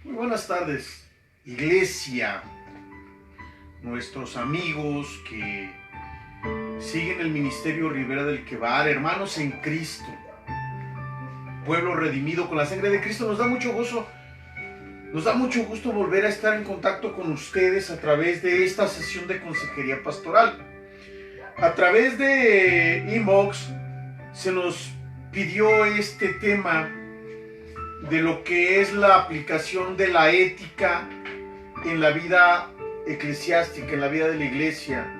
Muy buenas tardes, iglesia, nuestros amigos que siguen el ministerio Ribera del Quebar, hermanos en Cristo, pueblo redimido con la sangre de Cristo. Nos da mucho gusto volver a estar en contacto con ustedes a través de esta sesión de consejería pastoral. A través de inbox se nos pidió este tema de lo que es la aplicación de la ética en la vida eclesiástica, en la vida de la iglesia,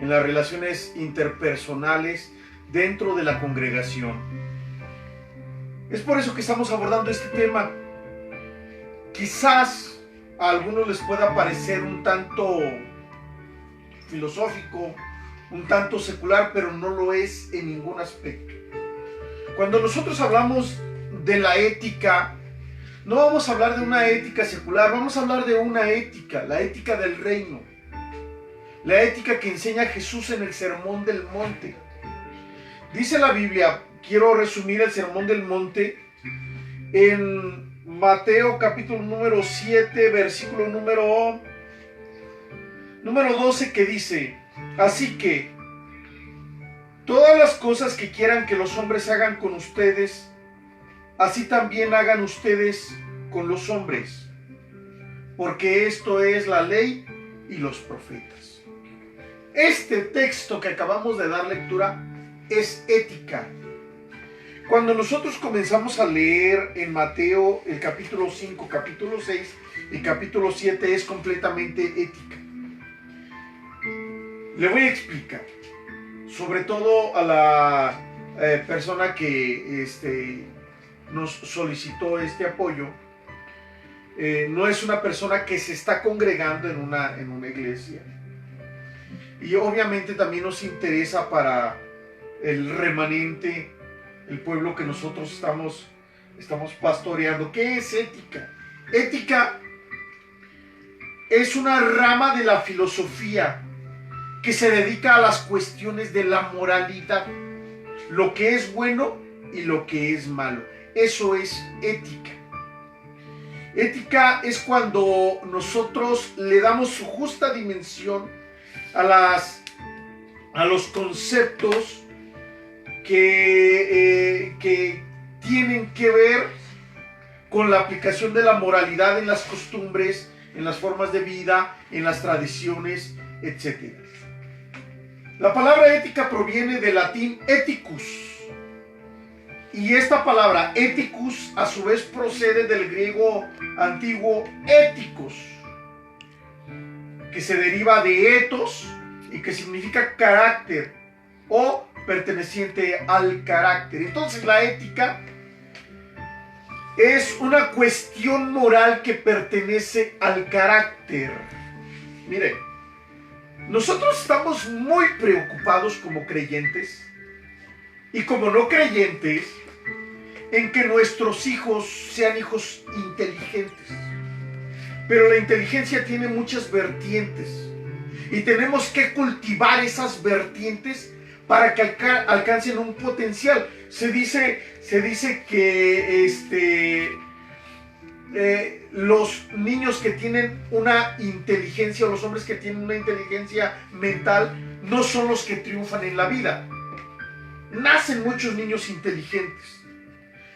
en las relaciones interpersonales dentro de la congregación. Es por eso que estamos abordando este tema. Quizás a algunos les pueda parecer un tanto filosófico, un tanto secular, pero no lo es en ningún aspecto. Cuando nosotros hablamos de la ética, no vamos a hablar de una ética secular, vamos a hablar de una ética, la ética del reino, la ética que enseña Jesús en el Sermón del Monte. Dice la Biblia, quiero resumir el Sermón del Monte en Mateo capítulo número 7, versículo número 12, que dice: así que todas las cosas que quieran que los hombres hagan con ustedes, así también hagan ustedes con los hombres, porque esto es la ley y los profetas. Este texto que acabamos de dar lectura es ética. Cuando nosotros comenzamos a leer en Mateo el capítulo 5, capítulo 6 y capítulo 7, es completamente ética. Le voy a explicar, sobre todo a la persona que nos solicitó este apoyo. No es una persona que se está congregando en una iglesia, y obviamente también nos interesa para el remanente, el pueblo que nosotros estamos pastoreando. ¿Qué es ética? Ética es una rama de la filosofía que se dedica a las cuestiones de la moralidad, lo que es bueno y lo que es malo. Eso es ética. Ética es cuando nosotros le damos su justa dimensión a los conceptos que tienen que ver con la aplicación de la moralidad en las costumbres, en las formas de vida, en las tradiciones, etc. La palabra ética proviene del latín ethicus, y esta palabra ethicus a su vez procede del griego antiguo éticos, que se deriva de ethos y que significa carácter o perteneciente al carácter. Entonces la ética es una cuestión moral que pertenece al carácter. Mire, nosotros estamos muy preocupados como creyentes y como no creyentes en que nuestros hijos sean hijos inteligentes. Pero la inteligencia tiene muchas vertientes y tenemos que cultivar esas vertientes para que alcancen un potencial. Se dice que los niños que tienen una inteligencia, o los hombres que tienen una inteligencia mental, no son los que triunfan en la vida. Nacen muchos niños inteligentes.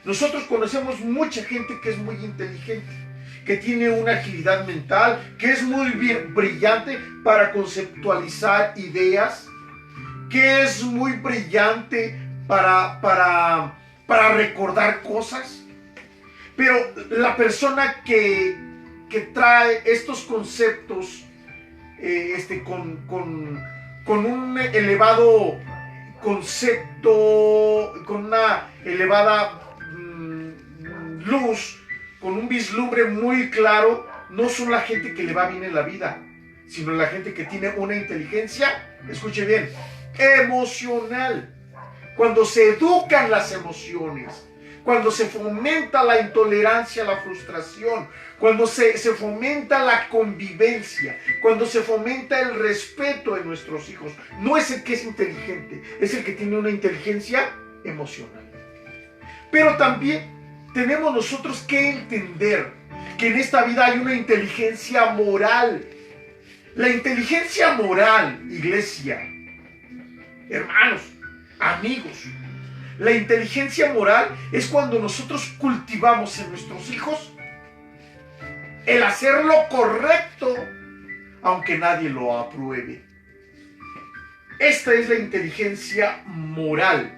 Nosotros conocemos mucha gente que es muy inteligente, que tiene una agilidad mental, que es muy brillante para conceptualizar ideas, que es muy brillante para recordar cosas. Pero la persona que trae estos conceptos con un elevado concepto, con una elevada luz, con un vislumbre muy claro, no son la gente que le va bien en la vida, sino la gente que tiene una inteligencia, escuche bien, emocional. Cuando se educan las emociones, cuando se fomenta la intolerancia, la frustración, cuando se fomenta la convivencia, cuando se fomenta el respeto de nuestros hijos, no es el que es inteligente, es el que tiene una inteligencia emocional. Pero también tenemos nosotros que entender que en esta vida hay una inteligencia moral. La inteligencia moral, iglesia, hermanos, amigos, la inteligencia moral es cuando nosotros cultivamos en nuestros hijos el hacer lo correcto, aunque nadie lo apruebe. Esta es la inteligencia moral.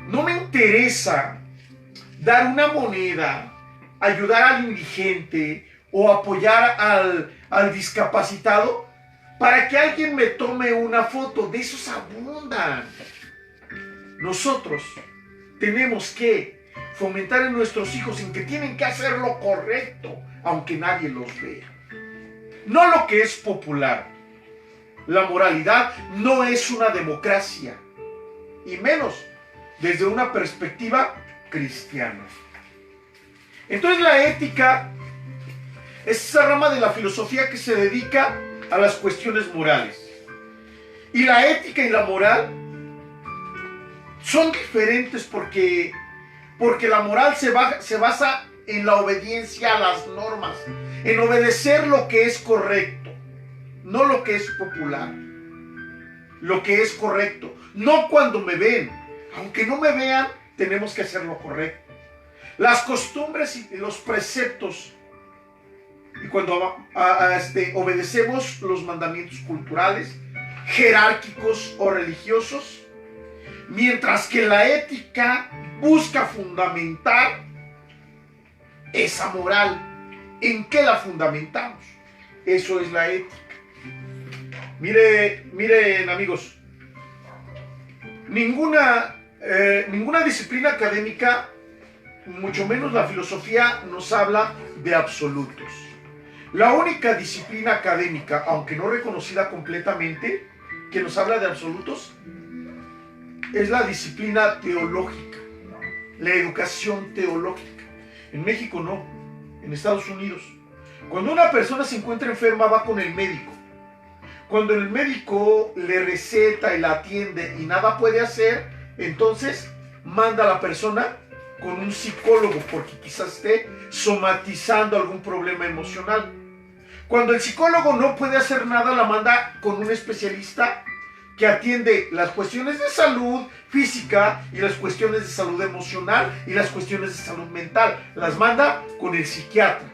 No me interesa dar una moneda, ayudar al indigente o apoyar al discapacitado para que alguien me tome una foto. De esos abundan. Nosotros tenemos que fomentar en nuestros hijos en que tienen que hacer lo correcto, aunque nadie los vea. No lo que es popular. La moralidad no es una democracia, y menos desde una perspectiva cristiana. Entonces la ética es esa rama de la filosofía que se dedica a las cuestiones morales. Y la ética y la moral son diferentes porque la moral se basa en la obediencia a las normas, en obedecer lo que es correcto, no lo que es popular, lo que es correcto. No cuando me ven, aunque no me vean, tenemos que hacer lo correcto. Las costumbres y los preceptos, y cuando obedecemos los mandamientos culturales, jerárquicos o religiosos, mientras que la ética busca fundamentar esa moral. ¿En qué la fundamentamos? Eso es la ética. Miren amigos, ninguna disciplina académica, mucho menos la filosofía, nos habla de absolutos. La única disciplina académica, aunque no reconocida completamente, que nos habla de absolutos, es la disciplina teológica, la educación teológica. En México no, en Estados Unidos. Cuando una persona se encuentra enferma, va con el médico. Cuando el médico le receta y la atiende y nada puede hacer, entonces manda a la persona con un psicólogo porque quizás esté somatizando algún problema emocional. Cuando el psicólogo no puede hacer nada, la manda con un especialista que atiende las cuestiones de salud física y las cuestiones de salud emocional y las cuestiones de salud mental. Las manda con el psiquiatra.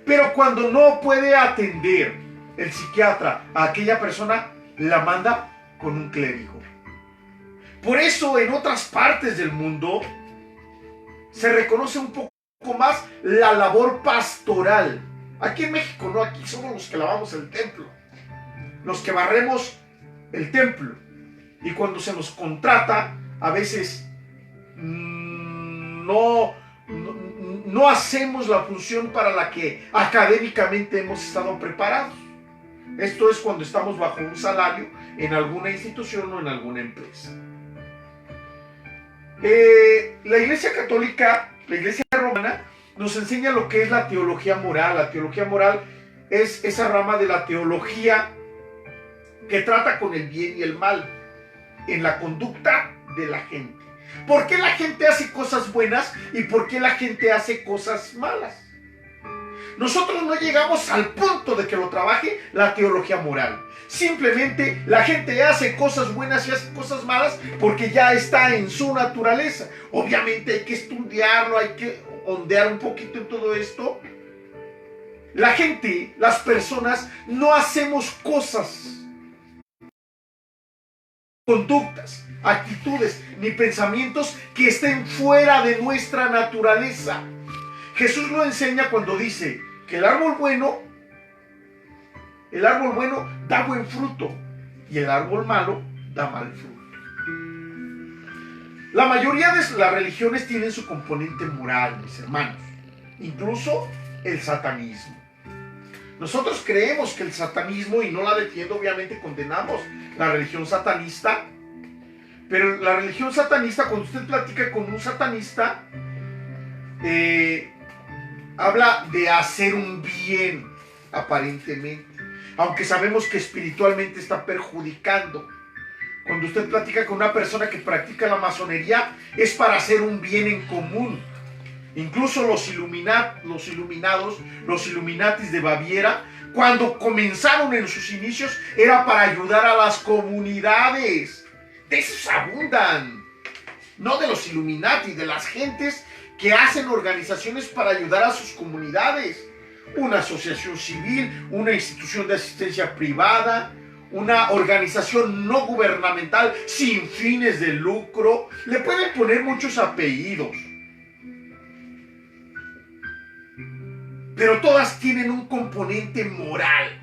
Pero cuando no puede atender el psiquiatra a aquella persona, la manda con un clérigo. Por eso en otras partes del mundo se reconoce un poco más la labor pastoral. Aquí en México no, aquí somos los que lavamos el templo, los que barremos el templo, y cuando se nos contrata a veces no hacemos la función para la que académicamente hemos estado preparados. Esto es cuando estamos bajo un salario en alguna institución o en alguna empresa. La Iglesia Católica, la Iglesia Romana, nos enseña lo que es la teología moral. La teología moral es esa rama de la teología que trata con el bien y el mal en la conducta de la gente. ¿Por qué la gente hace cosas buenas y por qué la gente hace cosas malas? Nosotros no llegamos al punto de que lo trabaje la teología moral. Simplemente la gente hace cosas buenas y hace cosas malas porque ya está en su naturaleza. Obviamente hay que estudiarlo, hay que ondear un poquito en todo esto. La gente, las personas, no hacemos cosas, conductas, actitudes ni pensamientos que estén fuera de nuestra naturaleza. Jesús lo enseña cuando dice que el árbol bueno da buen fruto y el árbol malo da mal fruto. La mayoría de las religiones tienen su componente moral, mis hermanos, incluso el satanismo. Nosotros creemos que el satanismo, y no la defiendo, obviamente condenamos la religión satanista, pero la religión satanista, cuando usted platica con un satanista, habla de hacer un bien, aparentemente, aunque sabemos que espiritualmente está perjudicando. Cuando usted platica con una persona que practica la masonería, es para hacer un bien en común. Incluso los iluminados, los Illuminatis de Baviera, cuando comenzaron en sus inicios, era para ayudar a las comunidades. De esos abundan. No de los Illuminati, de las gentes que hacen organizaciones para ayudar a sus comunidades. Una asociación civil, una institución de asistencia privada, una organización no gubernamental sin fines de lucro. Le pueden poner muchos apellidos, pero todas tienen un componente moral.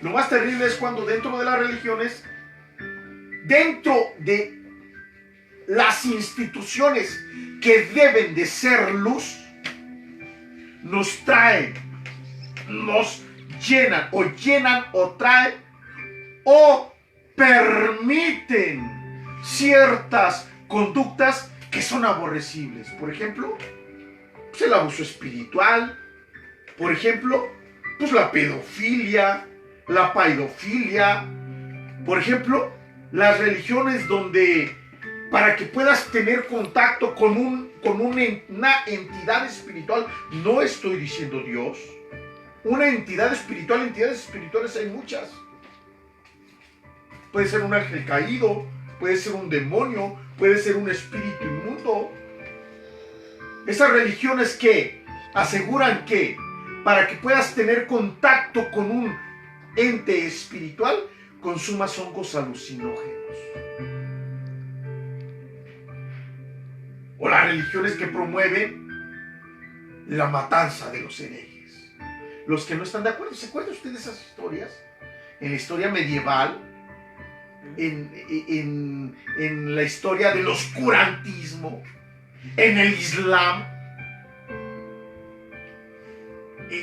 Lo más terrible es cuando dentro de las religiones, dentro de las instituciones que deben de ser luz, nos traen, nos llenan o traen o permiten ciertas conductas que son aborrecibles. Por ejemplo, pues el abuso espiritual, por ejemplo, pues la pedofilia, la paidofilia, por ejemplo, las religiones donde para que puedas tener contacto con una entidad espiritual, no estoy diciendo Dios, una entidad espiritual, entidades espirituales hay muchas. Puede ser un ángel caído, puede ser un demonio, puede ser un espíritu inmundo. Esas religiones que aseguran que para que puedas tener contacto con un ente espiritual, consumas hongos alucinógenos. O las religiones que promueven la matanza de los herejes. Los que no están de acuerdo, ¿se acuerdan ustedes de esas historias? En la historia medieval, en la historia del oscurantismo, en el Islam,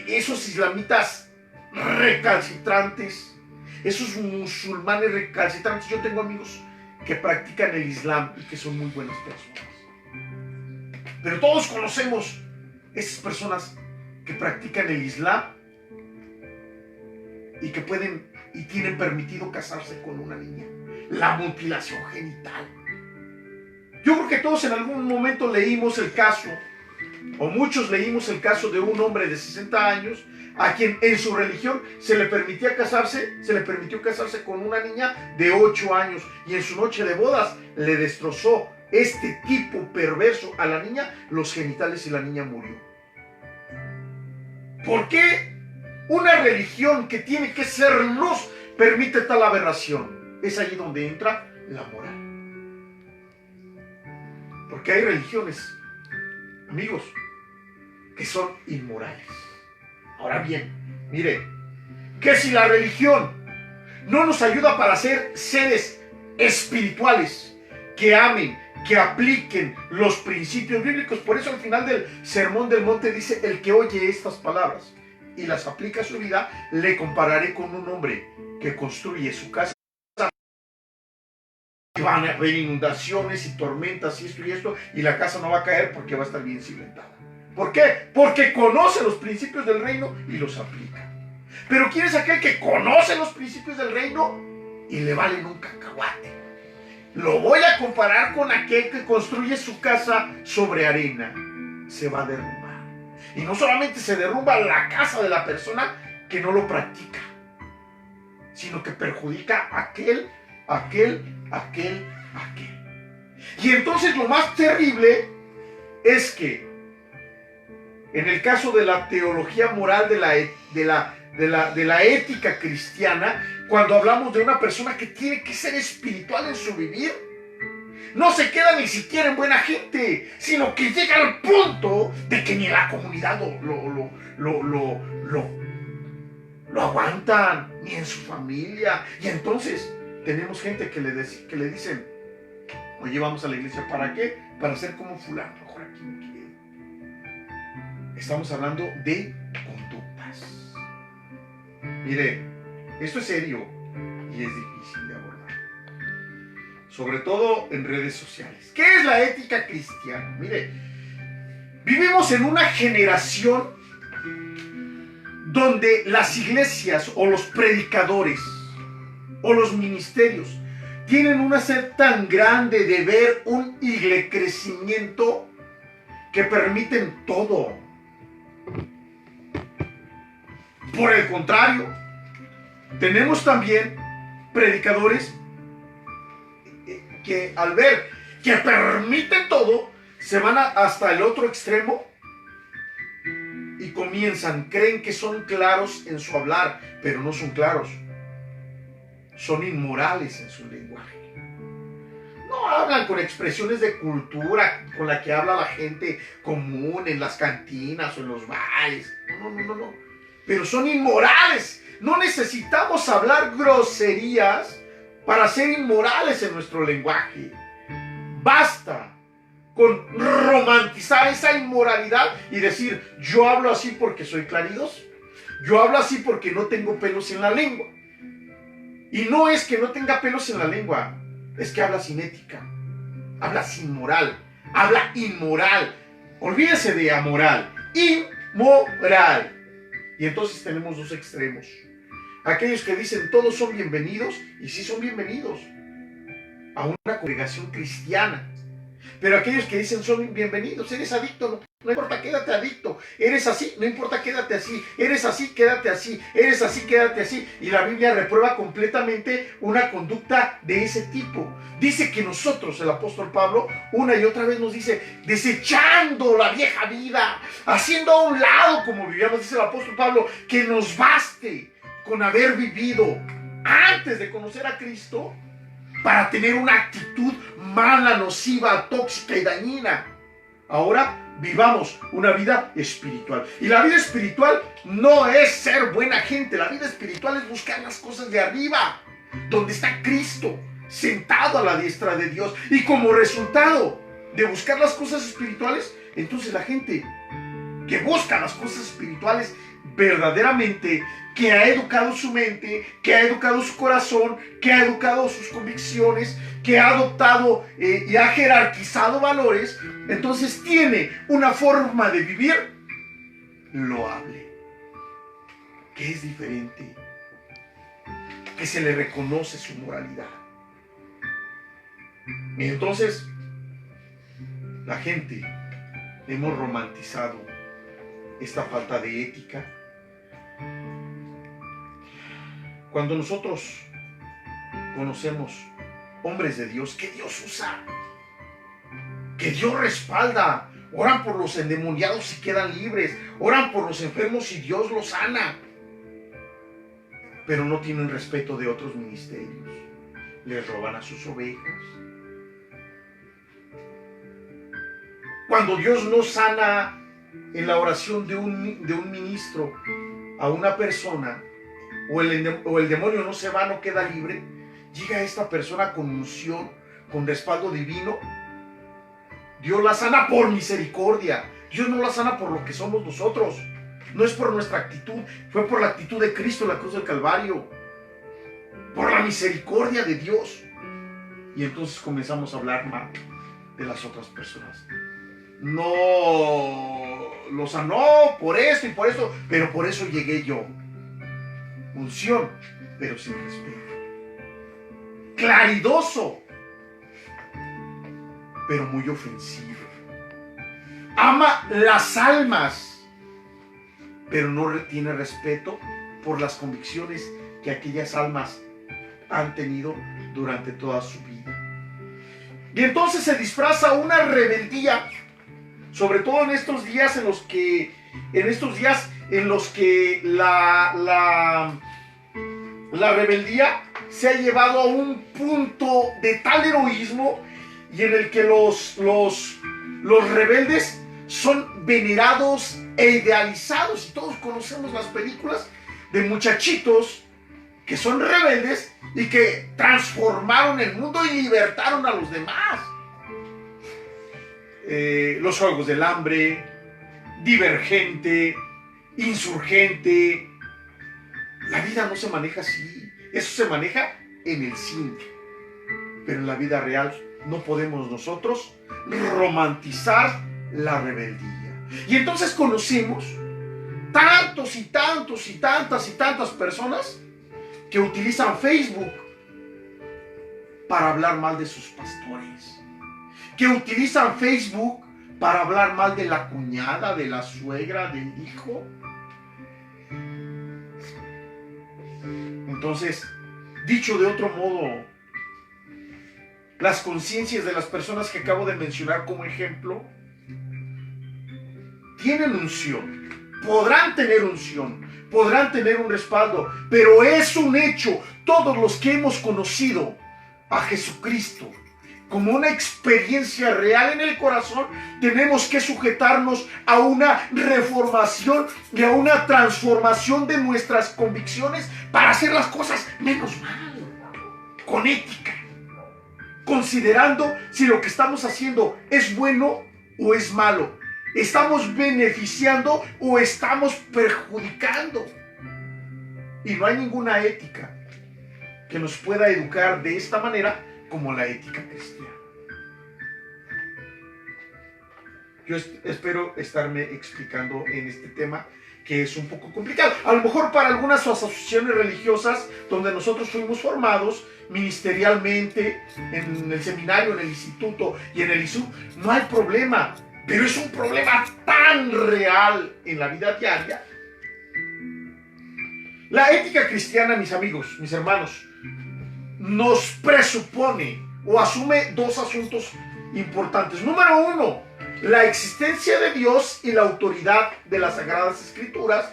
esos islamitas recalcitrantes, esos musulmanes recalcitrantes. Yo tengo amigos que practican el Islam y que son muy buenas personas. Pero todos conocemos esas personas que practican el Islam y que pueden y tienen permitido casarse con una niña. La mutilación genital. Yo creo que todos en algún momento leímos el caso, o muchos leímos el caso de un hombre de 60 años a quien en su religión se le permitió casarse con una niña de 8 años, y en su noche de bodas le destrozó este tipo perverso a la niña los genitales y la niña murió. ¿Por qué una religión que tiene que ser luz permite tal aberración? Es ahí donde entra la moral. Porque hay religiones, amigos, que son inmorales. Ahora bien, mire, que si la religión no nos ayuda para ser seres espirituales, que amen, que apliquen los principios bíblicos, por eso al final del Sermón del Monte dice: el que oye estas palabras y las aplica a su vida, le compararé con un hombre que construye su casa. Van a haber inundaciones y tormentas y esto, y la casa no va a caer porque va a estar bien cimentada. ¿Por qué? Porque conoce los principios del reino y los aplica. Pero ¿quién es aquel que conoce los principios del reino y le valen un cacahuate? Lo voy a comparar con aquel que construye su casa sobre arena. Se va a derrumbar. Y no solamente se derrumba la casa de la persona que no lo practica, sino que perjudica a aquel. Y entonces lo más terrible es que en el caso de la teología moral de la ética cristiana, cuando hablamos de una persona que tiene que ser espiritual en su vivir, no se queda ni siquiera en buena gente, sino que llega al punto de que ni la comunidad lo aguantan, ni en su familia. Y entonces tenemos gente que le dicen: oye, vamos a la iglesia, ¿para qué? Para ser como fulano. Mejor aquí no quiere. Estamos hablando de conductas. Mire, esto es serio y es difícil de abordar, sobre todo en redes sociales. ¿Qué es la ética cristiana? Mire, vivimos en una generación donde las iglesias o los predicadores o los ministerios tienen una sed tan grande de ver un crecimiento que permiten todo. Por el contrario, tenemos también predicadores que al ver que permiten todo, se van hasta el otro extremo y creen que son claros en su hablar, pero no son claros. Son inmorales en su lenguaje. No hablan con expresiones de cultura con la que habla la gente común en las cantinas o en los bares. No. Pero son inmorales. No necesitamos hablar groserías para ser inmorales en nuestro lenguaje. Basta con romantizar esa inmoralidad y decir, yo hablo así porque soy claridoso. Yo hablo así porque no tengo pelos en la lengua. Y no es que no tenga pelos en la lengua, es que habla sin ética, habla sin moral, habla inmoral. Olvídese de amoral, inmoral. Y entonces tenemos dos extremos. Aquellos que dicen todos son bienvenidos, y sí son bienvenidos a una congregación cristiana. Pero aquellos que dicen son bienvenidos, eres adicto, no importa, quédate adicto. Eres así, no importa, quédate así. Eres así, quédate así. Eres así, quédate así. Y la Biblia reprueba completamente una conducta de ese tipo. Dice que nosotros, el apóstol Pablo, una y otra vez nos dice, desechando la vieja vida, haciendo a un lado como vivíamos, dice el apóstol Pablo, que nos baste con haber vivido antes de conocer a Cristo para tener una actitud mala, nociva, tóxica y dañina. Ahora vivamos una vida espiritual. Y la vida espiritual no es ser buena gente. La vida espiritual es buscar las cosas de arriba, donde está Cristo, sentado a la diestra de Dios. Y como resultado de buscar las cosas espirituales, entonces la gente que busca las cosas espirituales verdaderamente, que ha educado su mente, que ha educado su corazón, que ha educado sus convicciones, que ha adoptado y ha jerarquizado valores, entonces tiene una forma de vivir loable, que es diferente, que se le reconoce su moralidad. Y entonces la gente hemos romantizado esta falta de ética. Cuando nosotros conocemos hombres de Dios que Dios usa, que Dios respalda, oran por los endemoniados y quedan libres, oran por los enfermos y Dios los sana, pero no tienen respeto de otros ministerios, les roban a sus ovejas. Cuando Dios no sana en la oración de un ministro a una persona, o el demonio no se va, no queda libre, llega esta persona con unción, con respaldo divino, Dios la sana por misericordia. Dios no la sana por lo que somos nosotros, no es por nuestra actitud, fue por la actitud de Cristo en la cruz del Calvario, por la misericordia de Dios. Y entonces comenzamos a hablar mal de las otras personas. No lo sanó por esto y por eso, pero por eso llegué yo. Unción, pero sin respeto. Claridoso, pero muy ofensivo. Ama las almas, pero no tiene respeto por las convicciones que aquellas almas han tenido durante toda su vida. Y entonces se disfraza una rebeldía, sobre todo en estos días en los que la rebeldía se ha llevado a un punto de tal heroísmo y en el que los rebeldes son venerados e idealizados. Y todos conocemos las películas de muchachitos que son rebeldes y que transformaron el mundo y libertaron a los demás. Los Juegos del Hambre, Divergente, Insurgente. La vida no se maneja así. Eso se maneja en el cine. Pero en la vida real no podemos nosotros romantizar la rebeldía. Y entonces conocemos tantos y tantos y tantas personas que utilizan Facebook para hablar mal de sus pastores, que utilizan Facebook para hablar mal de la cuñada, de la suegra, del hijo. Entonces, dicho de otro modo, las conciencias de las personas que acabo de mencionar como ejemplo tienen unción, podrán tener unción, podrán tener un respaldo, pero es un hecho, todos los que hemos conocido a Jesucristo como una experiencia real en el corazón, tenemos que sujetarnos a una reformación y a una transformación de nuestras convicciones para hacer las cosas menos mal, con ética, considerando si lo que estamos haciendo es bueno o es malo, estamos beneficiando o estamos perjudicando. Y no hay ninguna ética que nos pueda educar de esta manera como la ética cristiana. Yo espero estarme explicando en este tema que es un poco complicado. A lo mejor para algunas asociaciones religiosas donde nosotros fuimos formados ministerialmente, en el seminario, en el instituto y en el ISU, no hay problema, pero es un problema tan real en la vida diaria. La ética cristiana, mis amigos, mis hermanos, nos presupone o asume dos asuntos importantes. Número uno, la existencia de Dios y la autoridad de las Sagradas Escrituras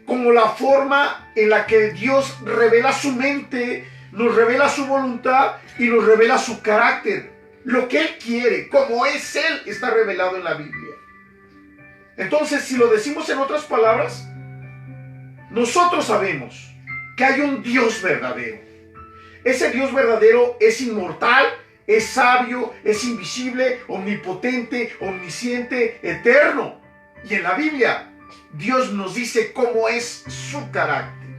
como la forma en la que Dios revela su mente, nos revela su voluntad y nos revela su carácter. Lo que Él quiere, como es Él, está revelado en la Biblia. Entonces, si lo decimos en otras palabras, nosotros sabemos que hay un Dios verdadero. Ese Dios verdadero es inmortal, es sabio, es invisible, omnipotente, omnisciente, eterno. Y en la Biblia, Dios nos dice cómo es su carácter.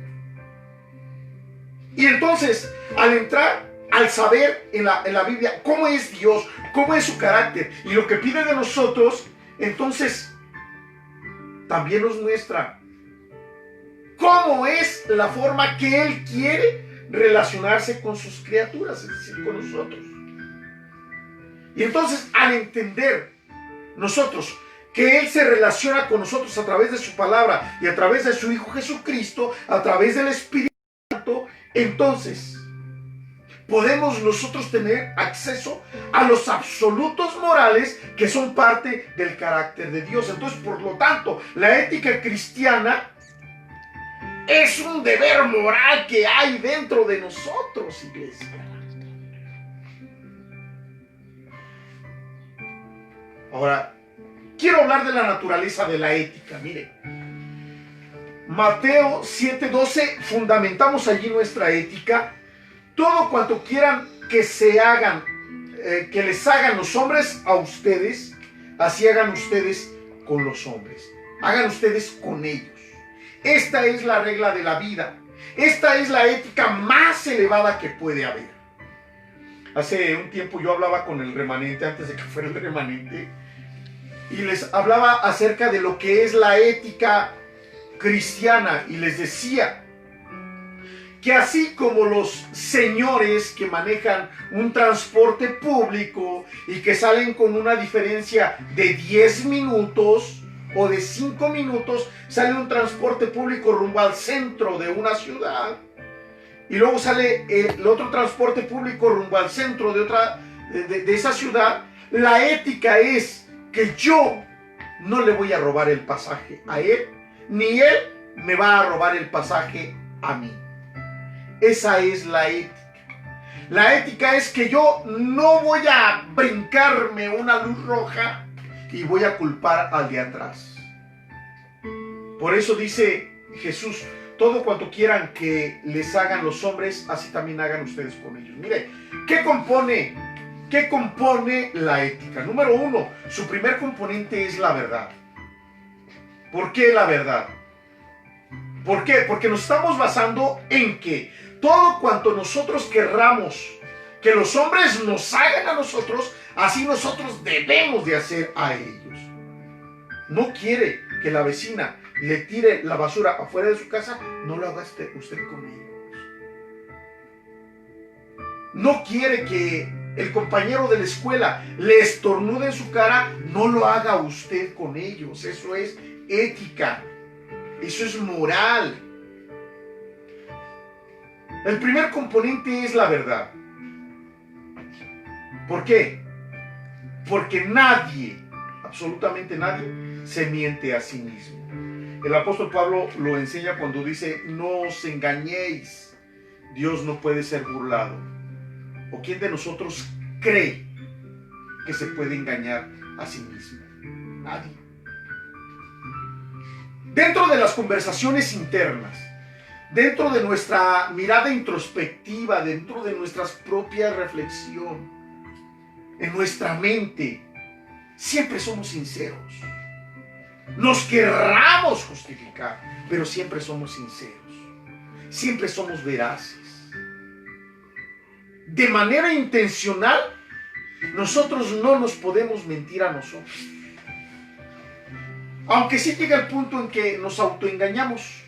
Y entonces, al entrar, al saber en la Biblia cómo es Dios, cómo es su carácter y lo que pide de nosotros, entonces también nos muestra cómo es la forma que Él quiere relacionarse con sus criaturas, es decir, con nosotros. Y entonces, al entender nosotros que Él se relaciona con nosotros a través de su palabra y a través de su Hijo Jesucristo, a través del Espíritu Santo, entonces podemos nosotros tener acceso a los absolutos morales que son parte del carácter de Dios. Entonces, por lo tanto, la ética cristiana es un deber moral que hay dentro de nosotros, iglesia. Ahora, quiero hablar de la naturaleza de la ética. Mire, Mateo 7:12, fundamentamos allí nuestra ética. Todo cuanto quieran que se hagan, que les hagan los hombres a ustedes, así hagan ustedes con los hombres. Hagan ustedes con ellos. Esta es la regla de la vida. Esta es la ética más elevada que puede haber. Hace un tiempo yo hablaba con el remanente, antes de que fuera el remanente, y les hablaba acerca de lo que es la ética cristiana, y les decía que así como los señores que manejan un transporte público y que salen con una diferencia de 10 minutos o de 5 minutos, sale un transporte público rumbo al centro de una ciudad y luego sale el otro transporte público rumbo al centro de esa ciudad, la ética es que yo no le voy a robar el pasaje a él, ni él me va a robar el pasaje a mí. Esa es la ética. La ética es que yo no voy a brincarme una luz roja y voy a culpar al de atrás. Por eso dice Jesús, todo cuanto quieran que les hagan los hombres, así también hagan ustedes con ellos. Mire, ¿qué compone la ética? Número uno, su primer componente es la verdad. ¿Por qué la verdad? ¿Por qué? Porque nos estamos basando en que todo cuanto nosotros querramos que los hombres nos hagan a nosotros, así nosotros debemos de hacer a ellos. No quiere que la vecina le tire la basura afuera de su casa, no lo haga usted con ellos. No quiere que el compañero de la escuela le estornuda en su cara, no lo haga usted con ellos. Eso es ética, eso es moral. El primer componente es la verdad. ¿Por qué? Porque nadie, absolutamente nadie, se miente a sí mismo. El apóstol Pablo lo enseña cuando dice, no os engañéis, Dios no puede ser burlado. ¿O quién de nosotros cree que se puede engañar a sí mismo? Nadie. Dentro de las conversaciones internas, dentro de nuestra mirada introspectiva, dentro de nuestras propias reflexiones, en nuestra mente, siempre somos sinceros. Nos querramos justificar, pero siempre somos sinceros. Siempre somos veraces. De manera intencional, nosotros no nos podemos mentir a nosotros. Aunque sí llega el punto en que nos autoengañamos.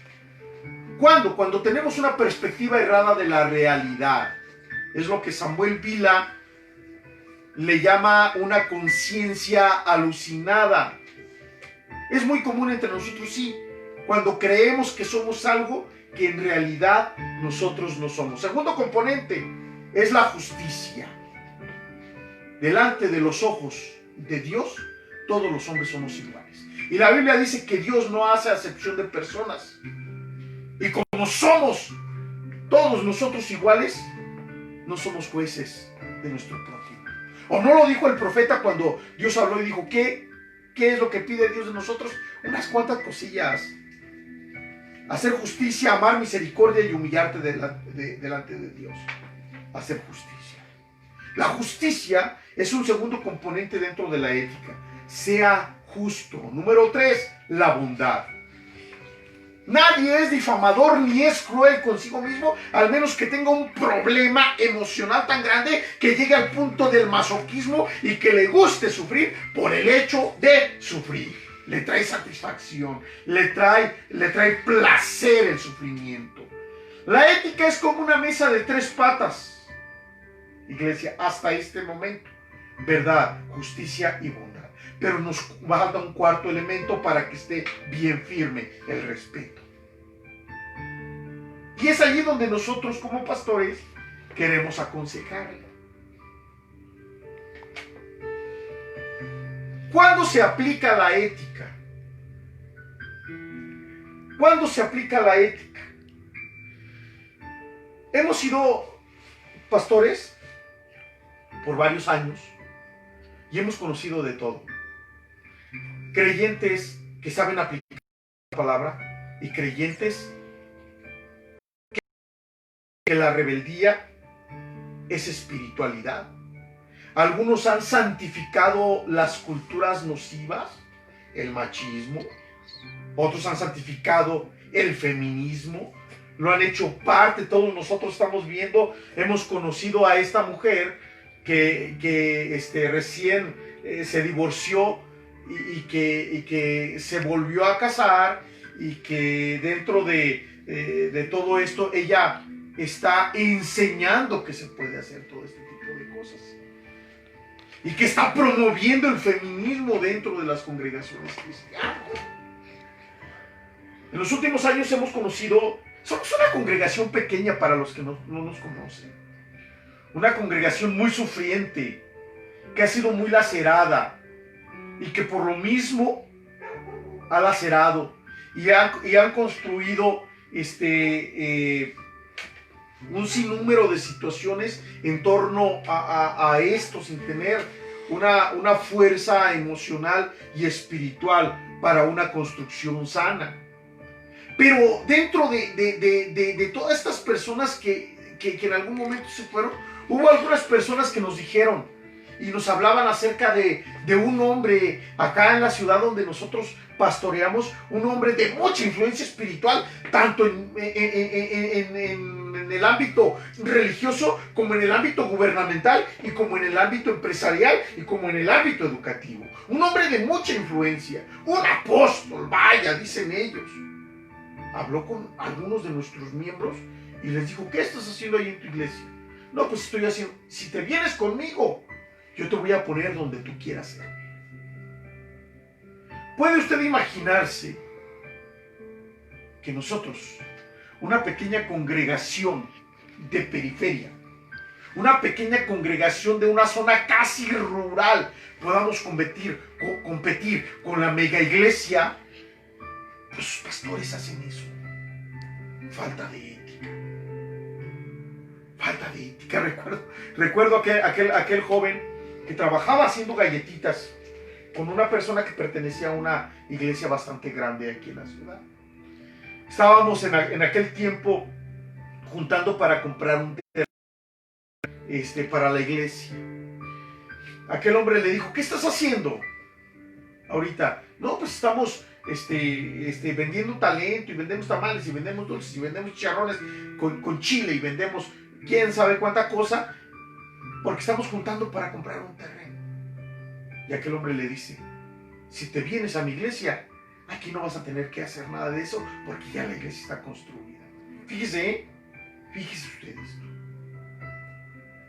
¿Cuándo? Cuando tenemos una perspectiva errada de la realidad. Es lo que Samuel Vila le llama una conciencia alucinada. Es muy común entre nosotros, sí, cuando creemos que somos algo que en realidad nosotros no somos. Segundo componente es la justicia. Delante de los ojos de Dios, todos los hombres somos iguales. Y la Biblia dice que Dios no hace acepción de personas. Y como somos todos nosotros iguales, no somos jueces de nuestro prójimo. ¿O no lo dijo el profeta cuando Dios habló y dijo, ¿qué es lo que pide Dios de nosotros? Unas cuantas cosillas. Hacer justicia, amar misericordia y humillarte delante de Dios. Hacer justicia. La justicia es un segundo componente dentro de la ética. Sea justo. Número 3, la bondad. Nadie es difamador ni es cruel consigo mismo, al menos que tenga un problema emocional tan grande que llegue al punto del masoquismo y que le guste sufrir por el hecho de sufrir. Le trae satisfacción, le trae placer el sufrimiento. La ética es como una mesa de 3 patas. Iglesia, hasta este momento, verdad, justicia y bondad. Pero nos falta un cuarto elemento para que esté bien firme: el respeto. Y es allí donde nosotros como pastores queremos aconsejarle. ¿Cuándo se aplica la ética? ¿Cuándo se aplica la ética? Hemos sido pastores por varios años y hemos conocido de todo. Creyentes que saben aplicar la palabra y creyentes que la rebeldía es espiritualidad. Algunos han santificado las culturas nocivas, el machismo. Otros han santificado el feminismo. Lo han hecho parte. Todos nosotros estamos viendo, hemos conocido a esta mujer que recién se divorció y que se volvió a casar, y que dentro de todo esto ella está enseñando que se puede hacer todo este tipo de cosas, y que está promoviendo el feminismo dentro de las congregaciones cristianas. En los últimos años hemos conocido, somos una congregación pequeña para los que no nos conocen, una congregación muy sufriente, que ha sido muy lacerada, y que por lo mismo ha lacerado y han construido un sinnúmero de situaciones en torno a esto, sin tener una fuerza emocional y espiritual para una construcción sana. Pero dentro de todas estas personas que en algún momento se fueron, hubo algunas personas que nos dijeron y nos hablaban acerca de un hombre acá en la ciudad donde nosotros pastoreamos, un hombre de mucha influencia espiritual, tanto en el ámbito religioso, como en el ámbito gubernamental, y como en el ámbito empresarial, y como en el ámbito educativo. Un hombre de mucha influencia, un apóstol, vaya, dicen ellos. Habló con algunos de nuestros miembros y les dijo, ¿qué estás haciendo ahí en tu iglesia? No, pues estoy haciendo, si te vienes conmigo, yo te voy a poner donde tú quieras ser. ¿Puede usted imaginarse que nosotros, una pequeña congregación de periferia, una pequeña congregación de una zona casi rural, podamos competir con la mega iglesia? Pues los pastores hacen eso. Falta de ética. Falta de ética. Recuerdo aquel joven que trabajaba haciendo galletitas con una persona que pertenecía a una iglesia bastante grande aquí en la ciudad. Estábamos en aquel tiempo juntando para comprar un terreno para la iglesia. Aquel hombre le dijo: ¿qué estás haciendo ahorita? No, pues estamos vendiendo talento, y vendemos tamales, y vendemos dulces, y vendemos chicharrones con chile, y vendemos quién sabe cuánta cosa, porque estamos juntando para comprar un terreno. Y aquel hombre le dice: si te vienes a mi iglesia, aquí no vas a tener que hacer nada de eso, porque ya la iglesia está construida. Fíjese ustedes.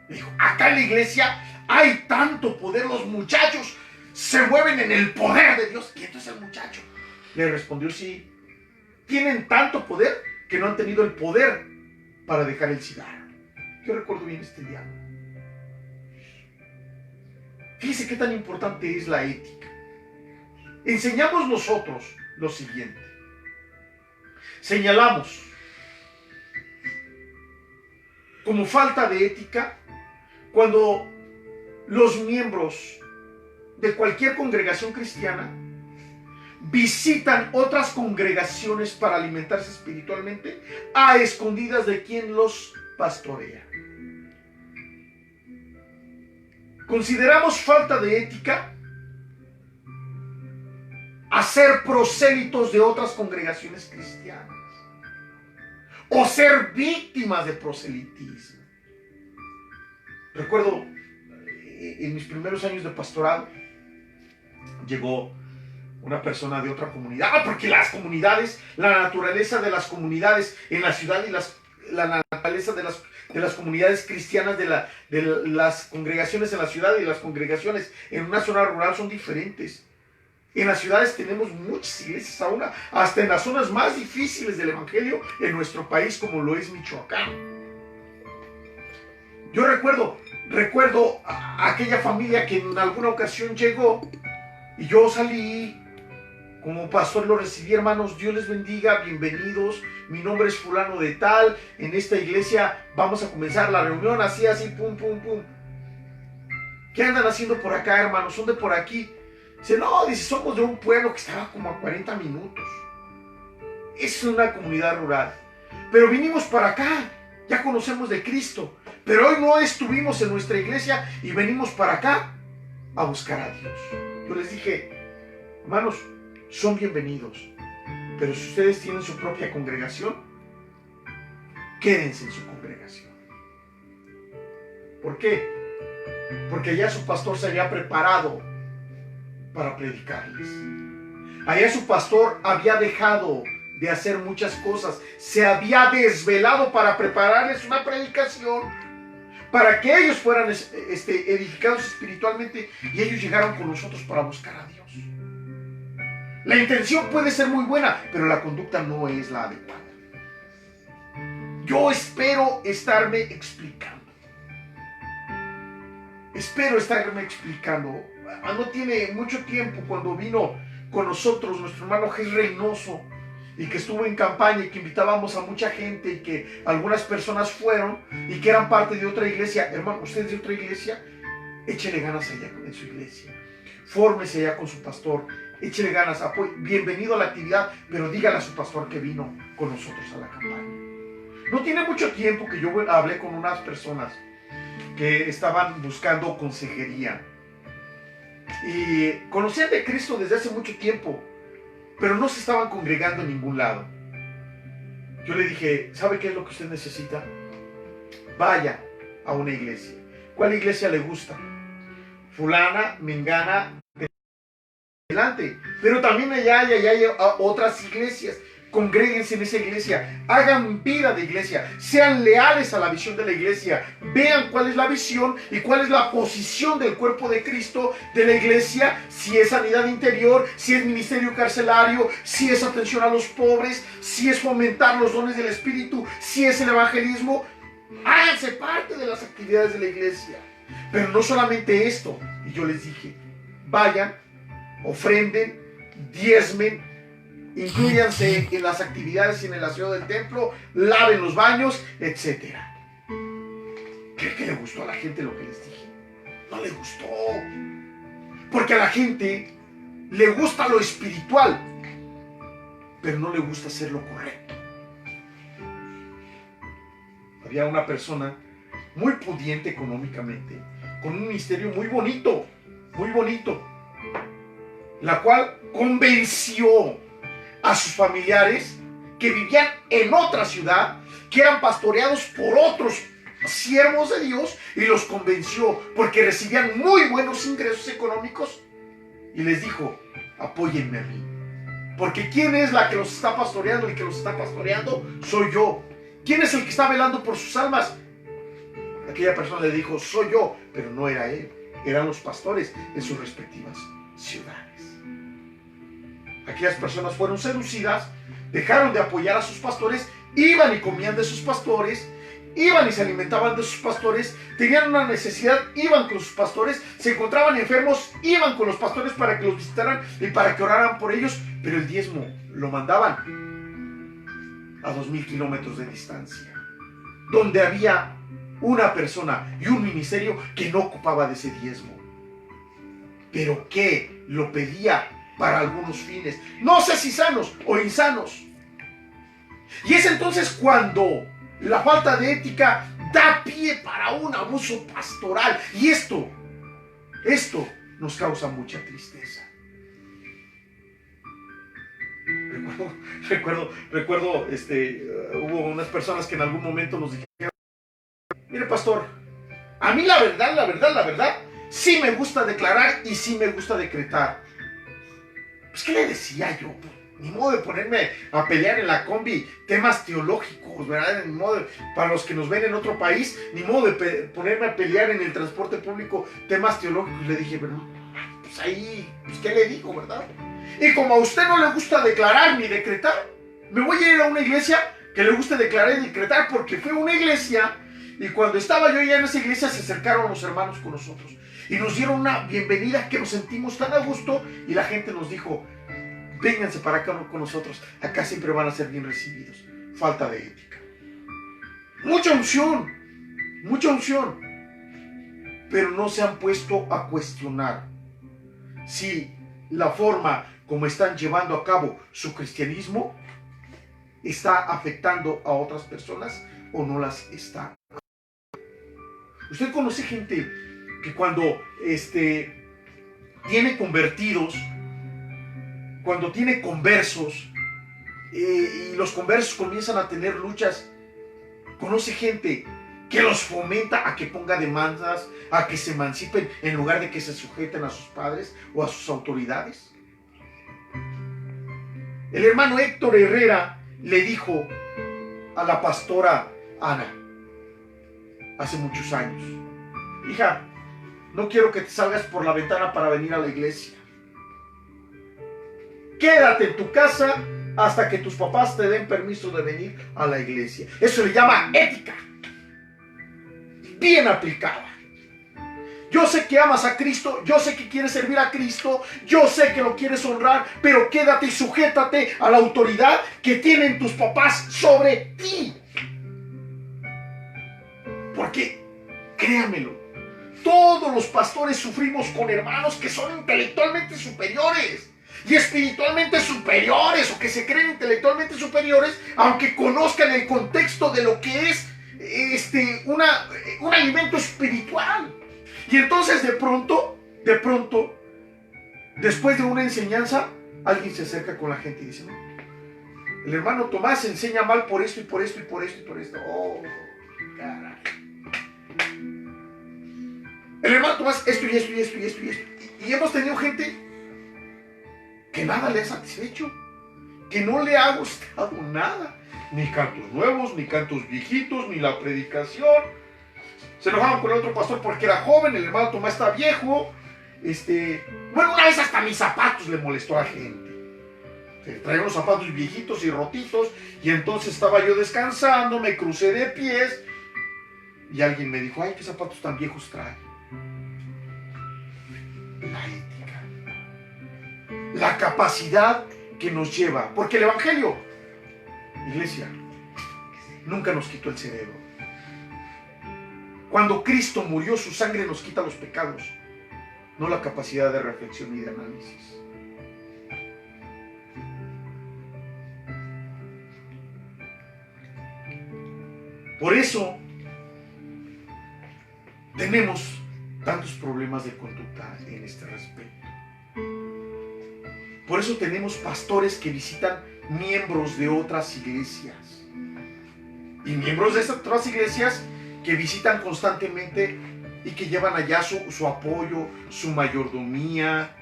Le dijo: acá en la iglesia hay tanto poder, los muchachos se mueven en el poder de Dios. ¿Quién es el muchacho? Le respondió: sí, tienen tanto poder que no han tenido el poder para dejar el cigarro. Yo recuerdo bien este diálogo. Fíjese qué tan importante es la ética. Enseñamos nosotros lo siguiente. Señalamos como falta de ética cuando los miembros de cualquier congregación cristiana visitan otras congregaciones para alimentarse espiritualmente a escondidas de quien los pastorea. Consideramos falta de ética hacer prosélitos de otras congregaciones cristianas o ser víctimas de proselitismo. Recuerdo en mis primeros años de pastorado, llegó una persona de otra comunidad, porque las comunidades, la naturaleza de las comunidades en la ciudad y la naturaleza de las comunidades cristianas, de las congregaciones en la ciudad y las congregaciones en una zona rural son diferentes. En las ciudades tenemos muchas iglesias aún, hasta en las zonas más difíciles del evangelio en nuestro país, como lo es Michoacán. Yo recuerdo a aquella familia que en alguna ocasión llegó y yo salí como pastor, lo recibí: hermanos, Dios les bendiga, bienvenidos, mi nombre es fulano de tal, en esta iglesia vamos a comenzar la reunión, así, pum, pum, pum. ¿Qué andan haciendo por acá, hermanos? ¿Son de por aquí? Dice: no, dice, somos de un pueblo que estaba como a 40 minutos. Es una comunidad rural, pero vinimos para acá, ya conocemos de Cristo, pero hoy no estuvimos en nuestra iglesia y venimos para acá a buscar a Dios. Yo les dije: hermanos, son bienvenidos, pero si ustedes tienen su propia congregación, quédense en su congregación. ¿Por qué? Porque ya su pastor se había preparado para predicarles. Allá su pastor había dejado de hacer muchas cosas, se había desvelado para prepararles una predicación, para que ellos fueran edificados espiritualmente, y ellos llegaron con nosotros para buscar a Dios. La intención puede ser muy buena, pero la conducta no es la adecuada. Yo espero estarme explicando. No tiene mucho tiempo, cuando vino con nosotros nuestro hermano Jesús Reynoso, y que estuvo en campaña y que invitábamos a mucha gente y que algunas personas fueron y que eran parte de otra iglesia. Hermano, usted es de otra iglesia, échele ganas allá en su iglesia, fórmese allá con su pastor, échele ganas, bienvenido a la actividad, pero dígale a su pastor que vino con nosotros a la campaña. No tiene mucho tiempo que yo hablé con unas personas que estaban buscando consejería y conocían de Cristo desde hace mucho tiempo, pero no se estaban congregando en ningún lado. Yo le dije: ¿sabe qué es lo que usted necesita? Vaya a una iglesia. ¿Cuál iglesia le gusta? Fulana, mengana, adelante. Pero también allá hay otras iglesias. Congréguense en esa iglesia, hagan vida de iglesia, sean leales a la visión de la iglesia, vean cuál es la visión y cuál es la posición del cuerpo de Cristo, de la iglesia, si es sanidad interior, si es ministerio carcelario, si es atención a los pobres, si es fomentar los dones del Espíritu, si es el evangelismo. Háganse parte de las actividades de la iglesia. Pero no solamente esto, y yo les dije, vayan, ofrenden, diezmen, inclúyanse en las actividades y en el aseo del templo, laven los baños, etc. ¿Cree que le gustó a la gente lo que les dije? No le gustó. Porque a la gente le gusta lo espiritual, pero no le gusta hacer lo correcto. Había una persona muy pudiente económicamente, con un ministerio muy bonito, la cual convenció a sus familiares que vivían en otra ciudad, que eran pastoreados por otros siervos de Dios, y los convenció porque recibían muy buenos ingresos económicos, y les dijo: apóyenme a mí, porque ¿quién es la que los está pastoreando? El que los está pastoreando soy yo. ¿Quién es el que está velando por sus almas? Aquella persona le dijo: soy yo, pero no era él, eran los pastores en sus respectivas ciudades. Aquellas personas fueron seducidas, dejaron de apoyar a sus pastores, iban y comían de sus pastores, iban y se alimentaban de sus pastores, tenían una necesidad, iban con sus pastores, se encontraban enfermos, iban con los pastores para que los visitaran y para que oraran por ellos, pero el diezmo lo mandaban a 2000 kilómetros de distancia, donde había una persona y un ministerio que no ocupaba de ese diezmo, pero que lo pedía para algunos fines, no sé si sanos o insanos. Y es entonces cuando la falta de ética da pie para un abuso pastoral, y esto nos causa mucha tristeza. Recuerdo, hubo unas personas que en algún momento nos dijeron: mire, pastor, a mí la verdad, sí me gusta declarar y sí me gusta decretar. Pues, ¿qué le decía yo? Ni modo de ponerme a pelear en la combi temas teológicos, ¿verdad? Ni modo para los que nos ven en otro país, ni modo de ponerme a pelear en el transporte público temas teológicos. Le dije: pero pues ahí, pues, ¿qué le digo, verdad? Y como a usted no le gusta declarar ni decretar, me voy a ir a una iglesia que le guste declarar y decretar, porque fue una iglesia, y cuando estaba yo ya en esa iglesia se acercaron los hermanos con nosotros y nos dieron una bienvenida que nos sentimos tan a gusto, y la gente nos dijo: vénganse para acá con nosotros, acá siempre van a ser bien recibidos. Falta de ética. Mucha unción, pero no se han puesto a cuestionar si la forma como están llevando a cabo su cristianismo está afectando a otras personas o no las está. Usted conoce gente que cuando tiene convertidos, cuando tiene conversos, y los conversos comienzan a tener luchas, conoce gente que los fomenta a que ponga demandas, a que se emancipen en lugar de que se sujeten a sus padres o a sus autoridades. El hermano Héctor Herrera le dijo a la pastora Ana hace muchos años: hija, no quiero que te salgas por la ventana para venir a la iglesia. Quédate en tu casa hasta que tus papás te den permiso de venir a la iglesia. Eso le llama ética, bien aplicada. Yo sé que amas a Cristo, yo sé que quieres servir a Cristo, yo sé que lo quieres honrar, pero quédate y sujétate a la autoridad que tienen tus papás sobre ti. Porque, créanmelo, todos los pastores sufrimos con hermanos que son intelectualmente superiores y espiritualmente superiores, o que se creen intelectualmente superiores, aunque conozcan el contexto de lo que es un alimento espiritual. Y entonces de pronto, después de una enseñanza, alguien se acerca con la gente y dice: no, el hermano Tomás enseña mal por esto y por esto y por esto y por esto. Oh, caray. El hermano Tomás esto y esto y esto y esto y esto. Y hemos tenido gente que nada le ha satisfecho, que no le ha gustado nada. Ni cantos nuevos, ni cantos viejitos, ni la predicación. Se enojaban con el otro pastor porque era joven, el hermano Tomás está viejo. Bueno, una vez hasta mis zapatos le molestó a la gente. Traía unos zapatos viejitos y rotitos, y entonces estaba yo descansando, me crucé de pies, y alguien me dijo, ay, qué zapatos tan viejos trae. La ética, la capacidad que nos lleva, porque el evangelio, iglesia, nunca nos quitó el cerebro. Cuando Cristo murió, su sangre nos quita los pecados, no la capacidad de reflexión y de análisis. Por eso tenemos tantos problemas de conducta en este respecto. Por eso tenemos pastores que visitan miembros de otras iglesias. Y miembros de esas otras iglesias que visitan constantemente y que llevan allá su apoyo, su mayordomía,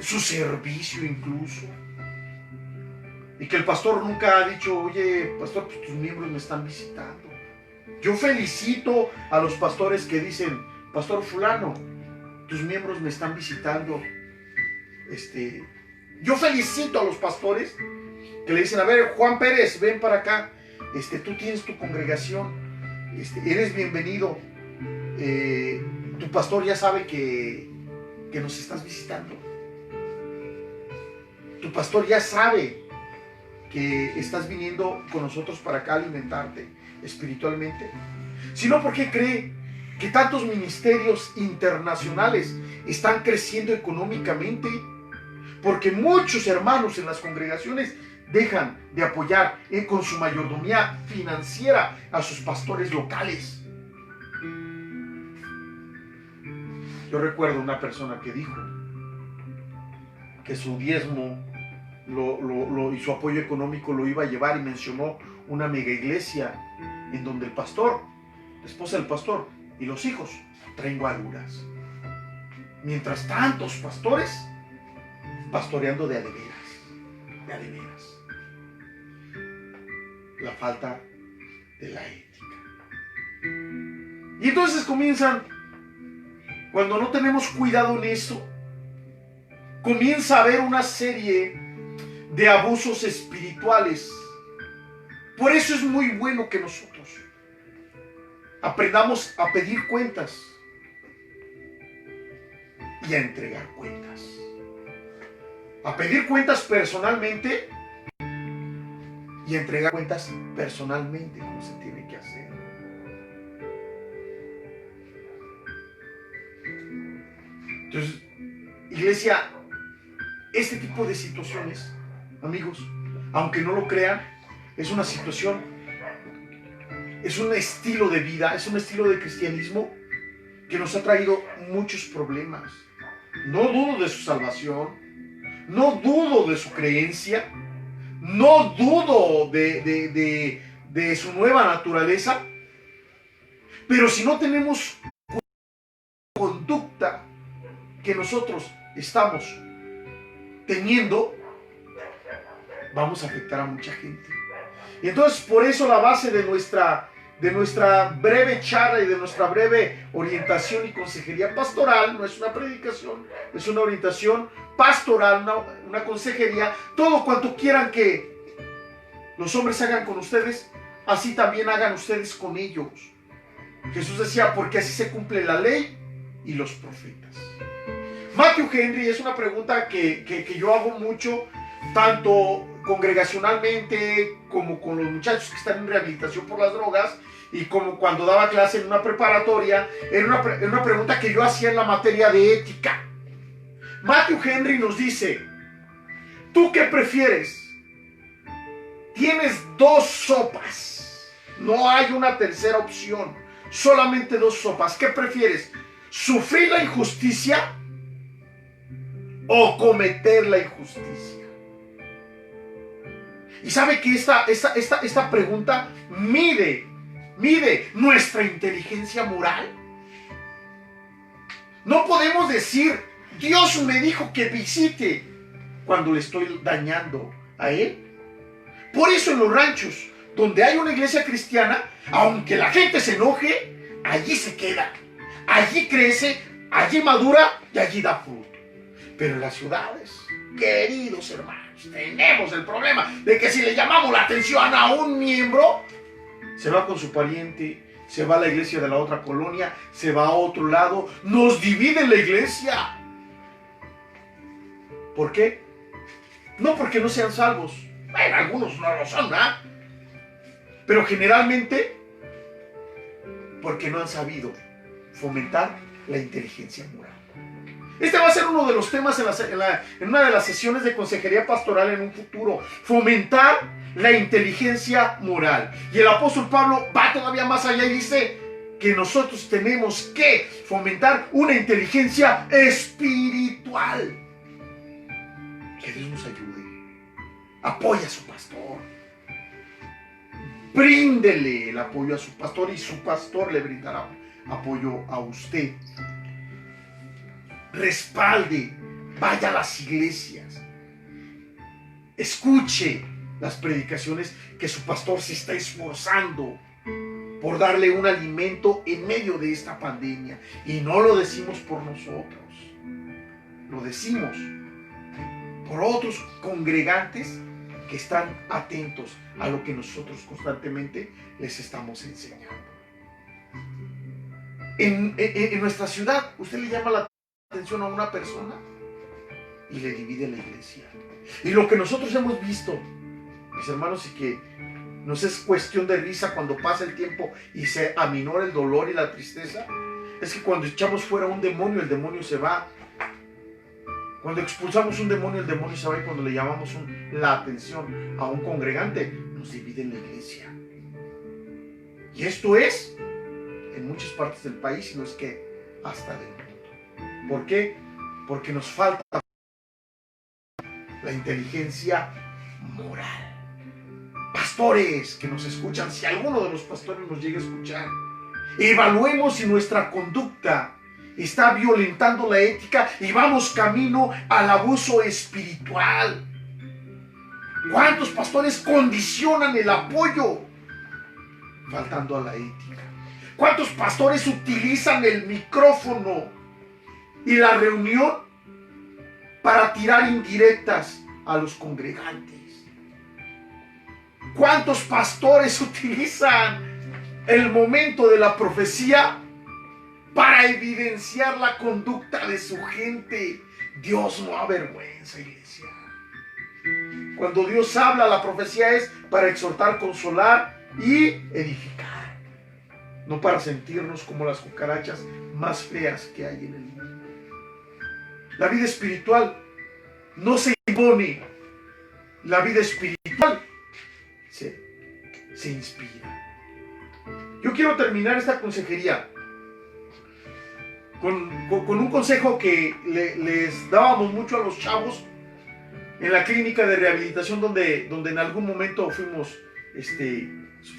su servicio incluso. Y que el pastor nunca ha dicho, oye, pastor, pues tus miembros me están visitando. Yo felicito a los pastores que dicen, pastor fulano, tus miembros me están visitando. Yo felicito a los pastores que le dicen, a ver, Juan Pérez, ven para acá. Tú tienes tu congregación, eres bienvenido. Tu pastor ya sabe que nos estás visitando. Tu pastor ya sabe que estás viniendo con nosotros para acá a alimentarte espiritualmente. Sino porque cree que tantos ministerios internacionales están creciendo económicamente, porque muchos hermanos en las congregaciones dejan de apoyar con su mayordomía financiera a sus pastores locales. Yo recuerdo una persona que dijo que su diezmo y su apoyo económico lo iba a llevar, y mencionó una mega iglesia en donde el pastor, la esposa del pastor y los hijos traen guaruras, mientras tantos pastores pastoreando de a de veras. La falta de la ética. Y entonces comienzan, cuando no tenemos cuidado en eso, comienza a haber una serie de abusos espirituales. Por eso es muy bueno que nosotros aprendamos a pedir cuentas y a entregar cuentas. A pedir cuentas personalmente y a entregar cuentas personalmente, como se tiene que hacer. Entonces, iglesia, este tipo de situaciones, amigos, aunque no lo crean, es una situación, es un estilo de vida, es un estilo de cristianismo que nos ha traído muchos problemas. No dudo de su salvación, no dudo de su creencia, no dudo de su nueva naturaleza, pero si no tenemos conducta que nosotros estamos teniendo, vamos a afectar a mucha gente. Y entonces por eso la base de nuestra breve charla y de nuestra breve orientación y consejería pastoral no es una predicación, es una orientación pastoral, una consejería. Todo cuanto quieran que los hombres hagan con ustedes, así también hagan ustedes con ellos. Jesús decía, porque así se cumple la ley y los profetas. Matthew Henry, es una pregunta que yo hago mucho, tanto congregacionalmente como con los muchachos que están en rehabilitación por las drogas, y como cuando daba clase en una preparatoria. Era una pregunta que yo hacía en la materia de ética. Matthew Henry nos dice, ¿tú qué prefieres? Tienes dos sopas, no hay una tercera opción, solamente dos sopas. ¿Qué prefieres? ¿Sufrir la injusticia o cometer la injusticia? Y sabe que esta pregunta mide nuestra inteligencia moral. No podemos decir, Dios me dijo que visite, cuando le estoy dañando a Él. Por eso en los ranchos, donde hay una iglesia cristiana, aunque la gente se enoje, allí se queda, allí crece, allí madura y allí da fruto. Pero en las ciudades, queridos hermanos, tenemos el problema de que si le llamamos la atención a un miembro, se va con su pariente, se va a la iglesia de la otra colonia, se va a otro lado, nos divide la iglesia. ¿Por qué? No porque no sean salvos. Bueno, algunos no lo son, ¿verdad? Pero generalmente porque no han sabido fomentar la inteligencia moral. Este va a ser uno de los temas en una de las sesiones de consejería pastoral en un futuro. Fomentar la inteligencia moral. Y el apóstol Pablo va todavía más allá y dice que nosotros tenemos que fomentar una inteligencia espiritual. Que Dios nos ayude. Apoya a su pastor. Bríndele el apoyo a su pastor y su pastor le brindará apoyo a usted. Respalde, vaya a las iglesias, escuche las predicaciones que su pastor se está esforzando por darle un alimento en medio de esta pandemia. Y no lo decimos por nosotros, lo decimos por otros congregantes que están atentos a lo que nosotros constantemente les estamos enseñando. En nuestra ciudad, usted le llama la atención a una persona y le divide la iglesia. Y lo que nosotros hemos visto, mis hermanos, y que nos es cuestión de risa cuando pasa el tiempo y se aminora el dolor y la tristeza, es que cuando echamos fuera un demonio, el demonio se va. Cuando expulsamos un demonio, el demonio se va. Y cuando le llamamos la atención a un congregante, nos divide la iglesia. Y esto es en muchas partes del país, y no es que hasta del mundo. ¿Por qué? Porque nos falta la inteligencia moral. Pastores que nos escuchan, si alguno de los pastores nos llega a escuchar, evaluemos si nuestra conducta está violentando la ética y vamos camino al abuso espiritual. ¿Cuántos pastores condicionan el apoyo faltando a la ética? ¿Cuántos pastores utilizan el micrófono y la reunión para tirar indirectas a los congregantes? ¿Cuántos pastores utilizan el momento de la profecía para evidenciar la conducta de su gente? Dios no avergüenza, iglesia. Cuando Dios habla, la profecía es para exhortar, consolar y edificar, no para sentirnos como las cucarachas más feas que hay en el mundo. La vida espiritual no se impone, la vida espiritual se inspira. Yo quiero terminar esta consejería con un consejo que les dábamos mucho a los chavos en la clínica de rehabilitación donde en algún momento fuimos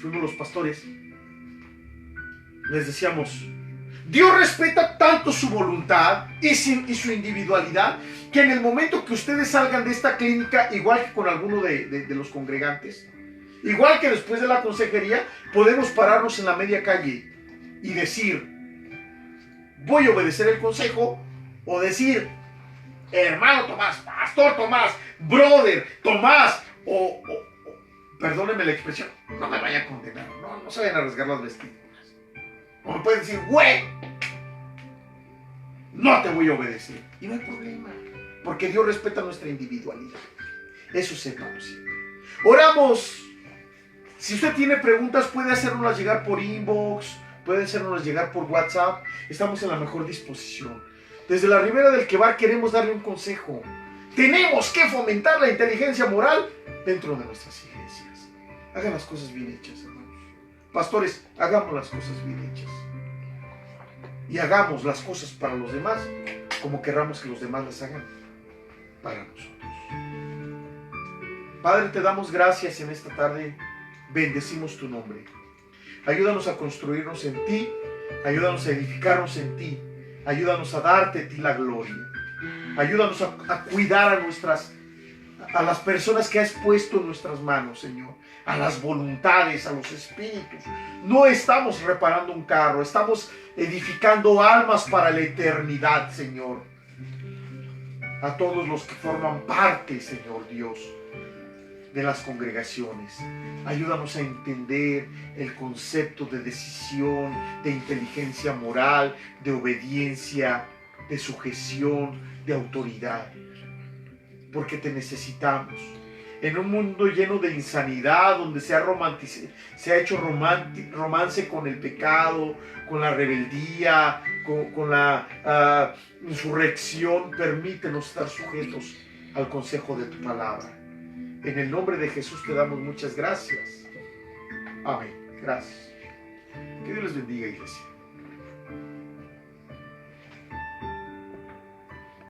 los pastores. Les decíamos: Dios respeta tanto su voluntad y su individualidad, que en el momento que ustedes salgan de esta clínica, igual que con alguno de los congregantes, igual que después de la consejería, podemos pararnos en la media calle y decir: voy a obedecer el consejo, o decir: hermano Tomás, pastor Tomás, brother Tomás, o perdónenme la expresión, no me vayan a condenar, no se vayan a rasgar las vestiduras. O me pueden decir: güey, no te voy a obedecer. Y no hay problema, porque Dios respeta nuestra individualidad. Eso sepamos siempre. Oramos. Si usted tiene preguntas, puede hacérnoslas llegar por inbox, puede hacérnoslas llegar por WhatsApp. Estamos en la mejor disposición. Desde la Ribera del Quebar queremos darle un consejo. Tenemos que fomentar la inteligencia moral dentro de nuestras iglesias. Hagan las cosas bien hechas, hermanos. Pastores, hagamos las cosas bien hechas. Y hagamos las cosas para los demás como querramos que los demás las hagan para nosotros. Padre, te damos gracias en esta tarde. Bendecimos tu nombre. Ayúdanos a construirnos en ti. Ayúdanos a edificarnos en ti. Ayúdanos a darte a ti la gloria. Ayúdanos a cuidar a las personas que has puesto en nuestras manos, Señor, a las voluntades, a los espíritus. No estamos reparando un carro, estamos edificando almas para la eternidad, Señor. A todos los que forman parte, Señor Dios, de las congregaciones. Ayúdanos a entender el concepto de decisión, de inteligencia moral, de obediencia, de sujeción, de autoridad. Porque te necesitamos. En un mundo lleno de insanidad, donde se ha hecho romance con el pecado, con la rebeldía, con la insurrección, permítenos estar sujetos al consejo de tu palabra. En el nombre de Jesús te damos muchas gracias. Amén. Gracias. Que Dios les bendiga, iglesia.